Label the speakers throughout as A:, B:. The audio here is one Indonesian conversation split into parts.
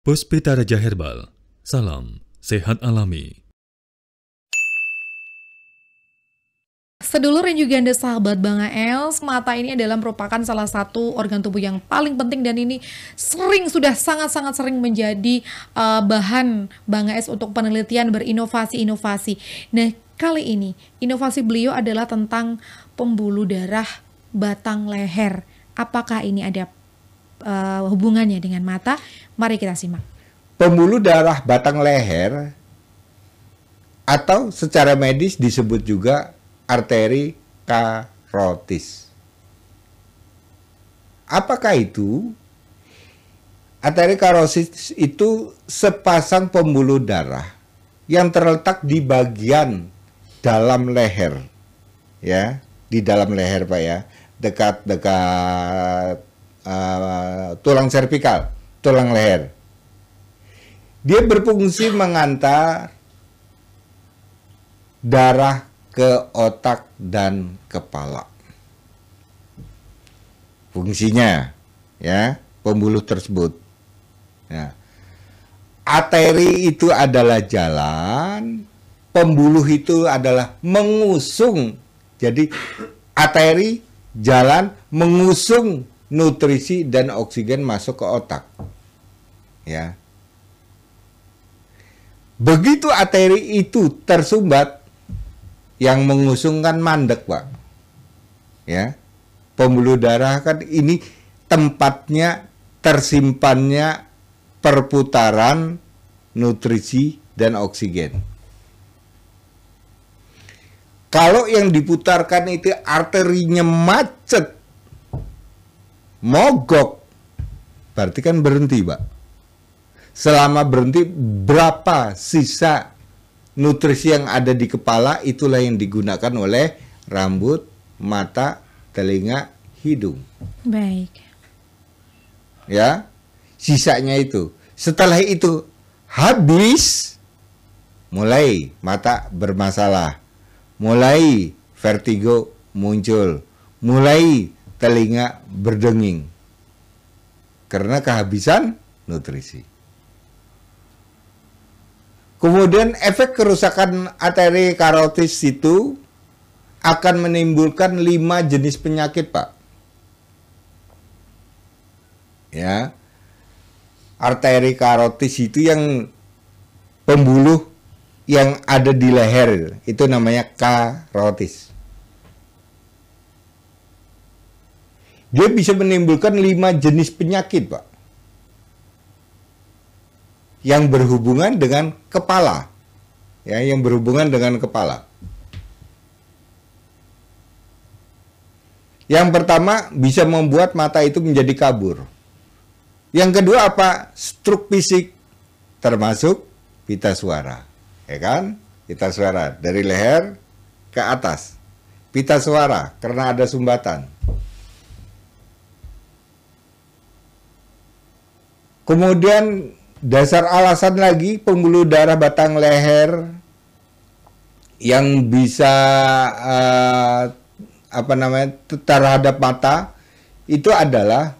A: Puspita Raja Herbal, salam sehat alami.
B: Sedulur dan juga Anda sahabat Bang Els, mata ini adalah merupakan salah satu organ tubuh yang paling penting dan ini sudah sangat-sangat sering menjadi bahan Bang Els untuk penelitian berinovasi-inovasi. Nah, kali ini inovasi beliau adalah tentang pembuluh darah batang leher. Apakah ini ada hubungannya dengan mata? Mari kita simak.
C: Pembuluh darah batang leher atau secara medis disebut juga arteri karotis. Apakah itu? Arteri karotis itu sepasang pembuluh darah yang terletak di bagian dalam leher, ya, di dalam leher Pak ya, dekat tulang servikal, tulang leher. Dia berfungsi mengantar darah ke otak dan kepala. Fungsinya, ya, pembuluh tersebut. Ya. Arteri itu adalah jalan, pembuluh itu adalah mengusung. Jadi arteri jalan mengusung nutrisi dan oksigen masuk ke otak. Ya. Begitu arteri itu tersumbat, yang mengusungkan mandek, Pak. Ya. Pembuluh darah kan ini tempatnya tersimpannya perputaran nutrisi dan oksigen. Kalau yang diputarkan itu arterinya macet, mogok, berarti kan berhenti, Pak. Selama berhenti, berapa sisa nutrisi yang ada di kepala, itulah yang digunakan oleh rambut, mata, telinga, hidung.
B: Baik.
C: Ya, sisanya itu. Setelah itu habis, mulai mata bermasalah, mulai vertigo muncul, mulai telinga berdenging karena kehabisan nutrisi. Kemudian efek kerusakan arteri karotis itu akan menimbulkan 5 jenis penyakit, Pak. Ya. Arteri karotis itu yang pembuluh yang ada di leher, itu namanya karotis. Dia bisa menimbulkan 5 jenis penyakit, Pak, yang berhubungan dengan kepala, ya, yang berhubungan dengan kepala. Yang pertama, bisa membuat mata itu menjadi kabur. Yang kedua apa? Stroke fisik, termasuk pita suara, ya kan? Pita suara dari leher ke atas. Pita suara karena ada sumbatan. Kemudian dasar alasan lagi pembuluh darah batang leher yang bisa terhadap mata itu adalah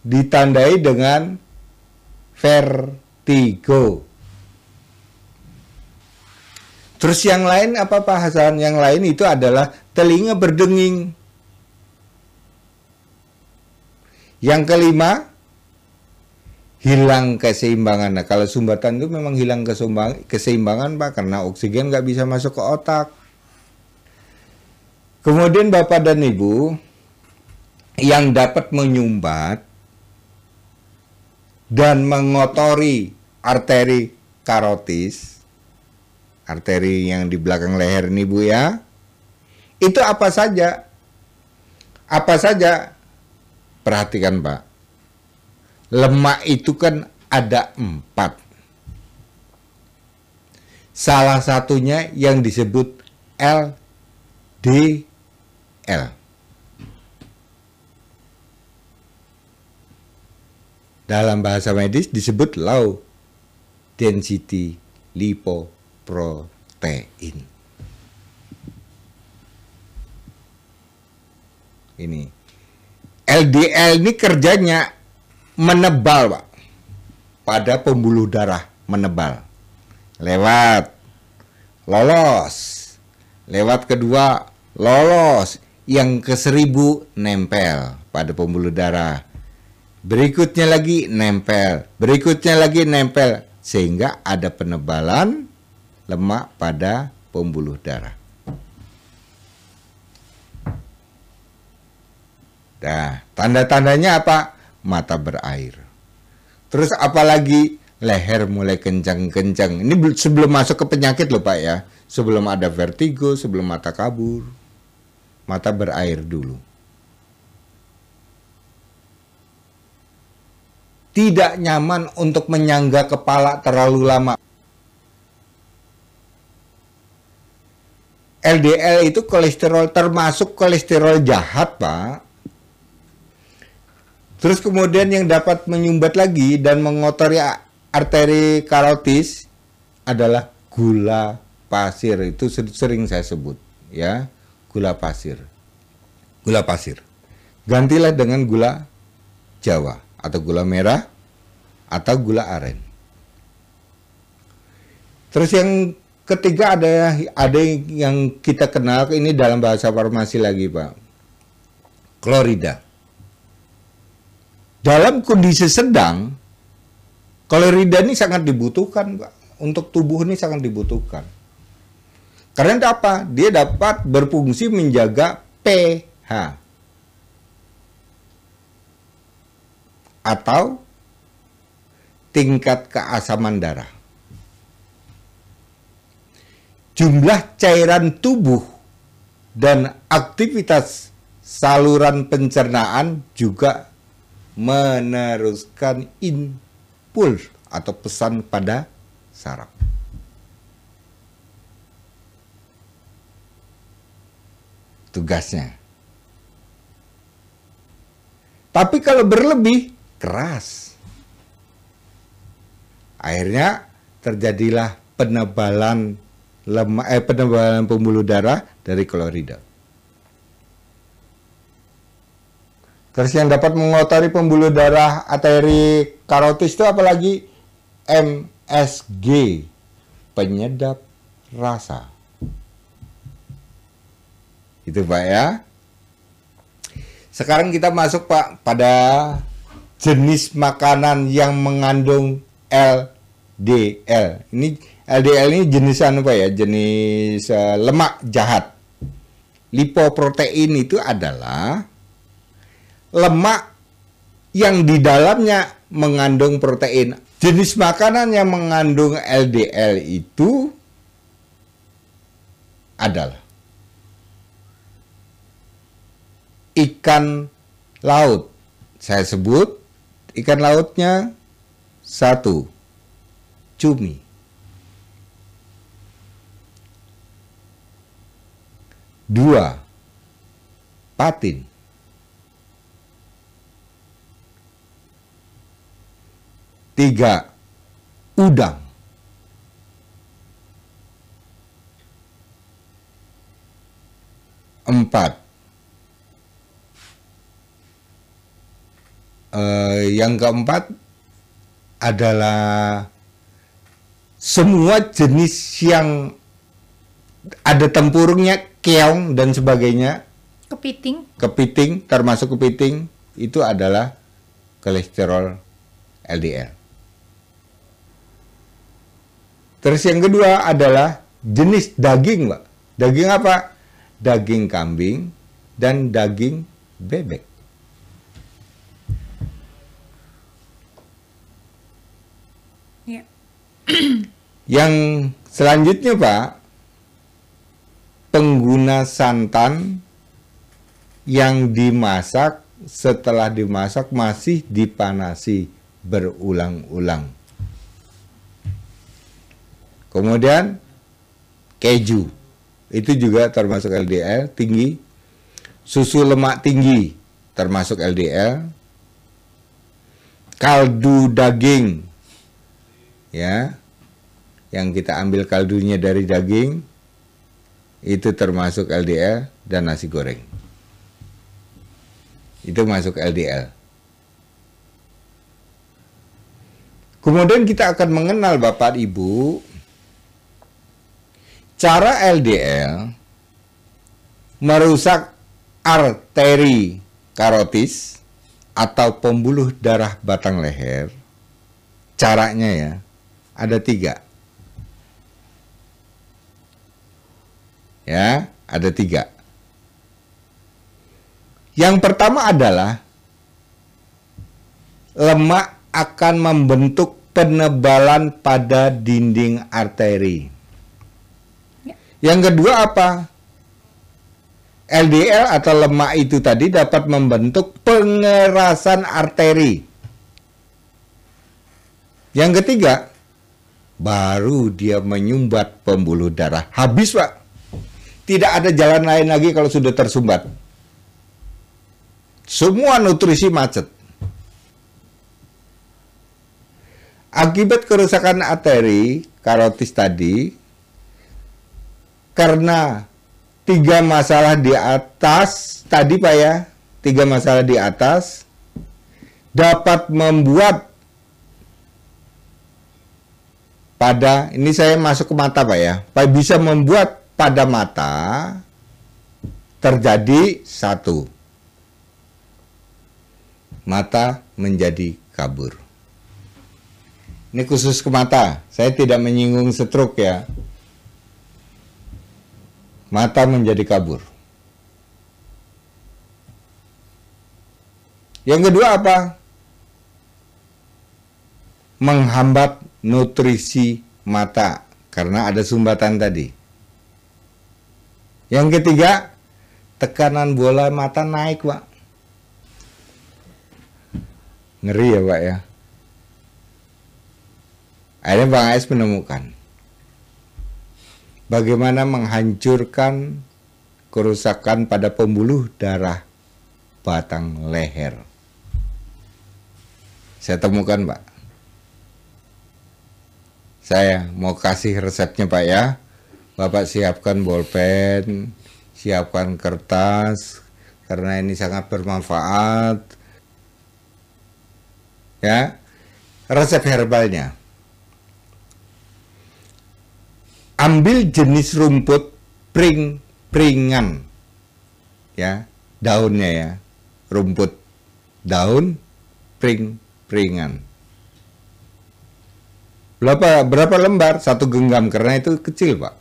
C: ditandai dengan vertigo. Terus yang lain apa Pak Hasan? Yang lain itu adalah telinga berdenging. Yang kelima, hilang keseimbangan. Nah, kalau sumbatan itu memang hilang keseimbangan, Pak, karena oksigen nggak bisa masuk ke otak. Kemudian Bapak dan Ibu yang dapat menyumbat dan mengotori arteri karotis, arteri yang di belakang leher ini, Bu, ya, itu apa saja? Apa saja? Perhatikan, Pak. Lemak itu kan ada 4. Salah satunya yang disebut LDL. Dalam bahasa medis disebut low density lipoprotein. Ini LDL ini kerjanya menebal, Pak. pada pembuluh darah menebal. Lewat, lolos. Lewat kedua, lolos. Yang ke-1000 nempel pada pembuluh darah. Berikutnya lagi nempel. Berikutnya lagi nempel. Sehingga ada penebalan lemak pada pembuluh darah. Nah, tanda-tandanya apa? Mata berair. Terus apalagi leher mulai kencang-kencang. Ini sebelum masuk ke penyakit loh Pak ya. Sebelum ada vertigo, sebelum mata kabur. Mata berair dulu. Tidak nyaman untuk menyangga kepala terlalu lama. LDL itu kolesterol, termasuk kolesterol jahat Pak. Terus kemudian yang dapat menyumbat lagi dan mengotori arteri karotis adalah gula pasir. Itu sering saya sebut ya, gula pasir. Gula pasir. Gantilah dengan gula Jawa atau gula merah atau gula aren. Terus yang ketiga ada yang kita kenal, ini dalam bahasa farmasi lagi Pak. Klorida. Dalam kondisi sedang, klorida ini sangat dibutuhkan Pak. Untuk tubuh ini sangat dibutuhkan. Karena apa? Dia dapat berfungsi menjaga pH atau tingkat keasaman darah. Jumlah cairan tubuh dan aktivitas saluran pencernaan juga meneruskan impuls atau pesan pada saraf. Tugasnya. Tapi kalau berlebih, keras. Akhirnya terjadilah penebalan penebalan pembuluh darah dari klorida. Terus yang dapat mengotori pembuluh darah arteri karotis itu apalagi? MSG, penyedap rasa. Itu Pak ya. Sekarang kita masuk Pak pada jenis makanan yang mengandung LDL. Ini LDL ini jenis Pak ya, jenis lemak jahat. Lipoprotein itu adalah lemak yang di dalamnya mengandung protein. Jenis makanan yang mengandung LDL itu adalah ikan laut. Saya sebut ikan lautnya 1, cumi. 2, patin. 3, udang. 4, yang keempat adalah semua jenis yang ada tempurungnya, keong dan sebagainya. Kepiting, termasuk kepiting, itu adalah kolesterol LDL. Terus yang kedua adalah jenis daging, Pak. Daging apa? Daging kambing dan daging bebek.
B: Ya.
C: Yang selanjutnya, Pak, pengguna santan yang dimasak, setelah dimasak masih dipanasi berulang-ulang. Kemudian keju, itu juga termasuk LDL tinggi. Susu lemak tinggi termasuk LDL. Kaldu daging, ya, yang kita ambil kaldunya dari daging, itu termasuk LDL. Dan nasi goreng, itu masuk LDL. Kemudian kita akan mengenal Bapak Ibu cara LDL merusak arteri karotis atau pembuluh darah batang leher. Caranya ya, ada 3. Ya, ada 3. Yang pertama adalah lemak akan membentuk penebalan pada dinding arteri. Yang kedua apa? LDL atau lemak itu tadi dapat membentuk pengerasan arteri. Yang ketiga, baru dia menyumbat pembuluh darah. Habis, Pak. Tidak ada jalan lain lagi kalau sudah tersumbat. Semua nutrisi macet. Akibat kerusakan arteri karotis tadi, karena 3 masalah di atas tadi Pak ya, 3 masalah di atas dapat membuat pada, ini saya masuk ke mata Pak ya, Pak, bisa membuat pada mata terjadi 1, mata menjadi kabur. Ini khusus ke mata, saya tidak menyinggung stroke ya. Mata menjadi kabur. Yang kedua apa? Menghambat nutrisi mata karena ada sumbatan tadi. Yang ketiga, tekanan bola mata naik, Pak. Ngeri ya, Pak ya. Akhirnya Bang AS menemukan bagaimana menghancurkan kerusakan pada pembuluh darah batang leher. Saya temukan, Pak. Saya mau kasih resepnya, Pak ya. Bapak siapkan bolpen, siapkan kertas, karena ini sangat bermanfaat. Ya, resep herbalnya. Ambil jenis rumput pring-pringan, ya, daunnya ya, rumput daun pring-pringan. Berapa lembar? 1 genggam, karena itu kecil, Pak.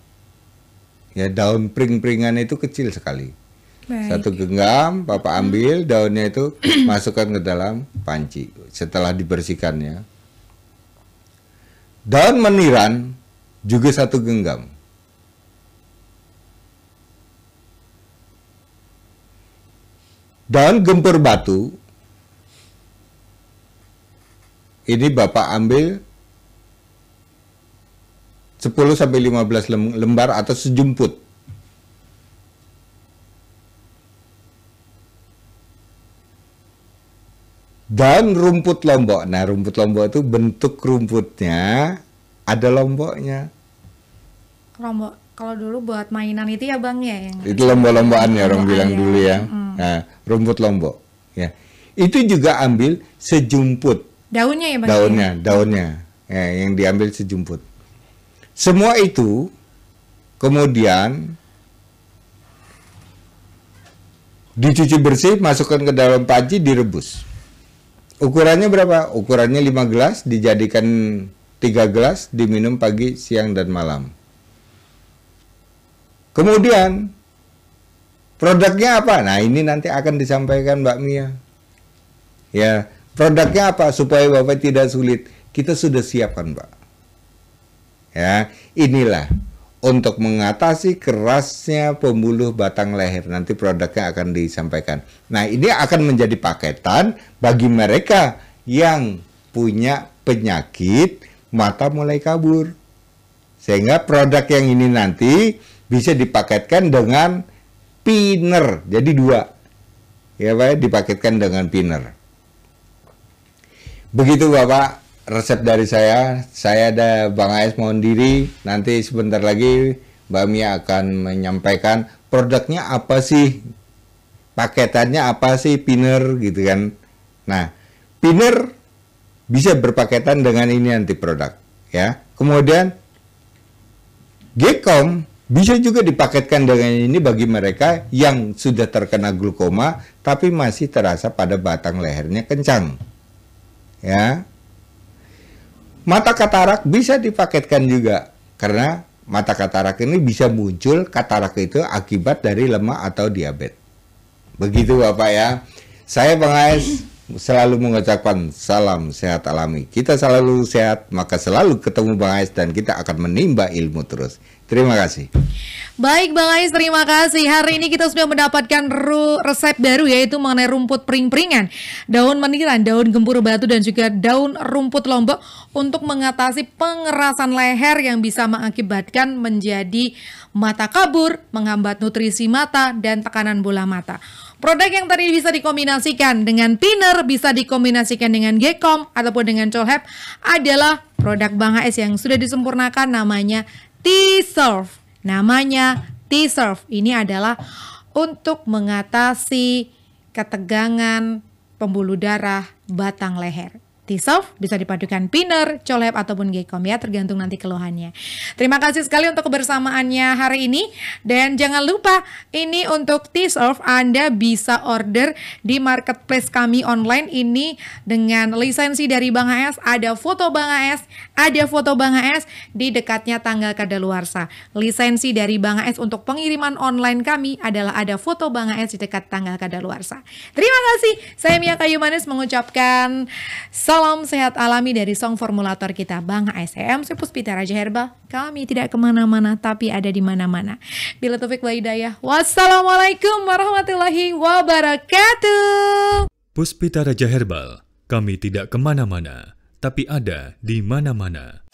C: Ya, daun pring-pringan itu kecil sekali.
B: Baik.
C: 1 genggam, Bapak ambil daunnya itu, masukkan ke dalam panci setelah dibersihkannya. Daun meniran juga 1 genggam. Daun gempur batu, ini Bapak ambil 10-15 lembar atau sejumput. Dan rumput lombok. Nah, rumput lombok itu bentuk rumputnya ada lomboknya.
B: Lombok, kalau dulu buat mainan itu ya Bang ya yang
C: Itu lombok-lombokan ya orang bilang
B: ya.
C: dulu ya. Nah, rumput lombok ya. Itu juga ambil sejumput.
B: Daunnya ya Bang.
C: Daunnya. Ya, yang diambil sejumput. Semua itu kemudian dicuci bersih, masukkan ke dalam panci, direbus. Ukurannya berapa? Ukurannya 5 gelas, dijadikan 3 gelas, diminum pagi, siang, dan malam. Kemudian, produknya apa? Nah, ini nanti akan disampaikan Mbak Mia. Ya, produknya apa? Supaya Bapak tidak sulit. Kita sudah siapkan, Mbak. Ya, inilah untuk mengatasi kerasnya pembuluh batang leher. Nanti produknya akan disampaikan. Nah, ini akan menjadi paketan bagi mereka yang punya penyakit mata mulai kabur. Sehingga produk yang ini nanti bisa dipaketkan dengan pinner. Jadi 2. Ya, Pak, dipaketkan dengan pinner. Begitu, Bapak. Resep dari saya ada Bang AS mohon diri, nanti sebentar lagi Mbak Mia akan menyampaikan produknya apa sih, paketannya apa sih, pinner gitu kan. Nah, pinner bisa berpaketan dengan ini nanti produk ya. Kemudian Gecom bisa juga dipaketkan dengan ini bagi mereka yang sudah terkena glaukoma tapi masih terasa pada batang lehernya kencang. Ya. Mata katarak bisa dipaketkan juga karena mata katarak ini bisa muncul katarak itu akibat dari lemak atau diabetes. Begitu Bapak ya. Saya Bang AS selalu mengucapkan salam sehat alami. Kita selalu sehat, maka selalu ketemu Bang AS dan kita akan menimba ilmu terus. Terima kasih.
B: Baik Bang Ais, terima kasih. Hari ini kita sudah mendapatkan resep baru, yaitu mengenai rumput pring-pringan, daun meniran, daun gempur batu, dan juga daun rumput lombok untuk mengatasi pengerasan leher yang bisa mengakibatkan menjadi mata kabur, menghambat nutrisi mata, dan tekanan bola mata. Produk yang tadi bisa dikombinasikan dengan thinner, bisa dikombinasikan dengan Gecom ataupun dengan Cholhep adalah produk Bang AS yang sudah disempurnakan, namanya T-Serve. Namanya T-Serve. Ini adalah untuk mengatasi ketegangan pembuluh darah batang leher. T-Serve bisa dipadukan Thinner, Cholhep ataupun Gecom ya, tergantung nanti keluhannya. Terima kasih sekali untuk kebersamaannya hari ini, dan jangan lupa ini untuk T-Serve Anda bisa order di marketplace kami online ini dengan lisensi dari Bang AS, ada foto Bang AS, di dekatnya tanggal kadaluarsa. Lisensi dari Bang AS untuk pengiriman online kami adalah ada foto Bang AS di dekat tanggal kadaluarsa. Terima kasih. Saya Mia Kayu Manis mengucapkan salam sehat alami dari song formulator kita Bang AS. MC Puspita Raja Herbal. Kami tidak kemana-mana tapi ada di mana-mana. Bila taufik wa hidayah. Wassalamualaikum warahmatullahi wabarakatuh.
A: Puspita Raja Herbal. Kami tidak kemana-mana tapi ada di mana-mana.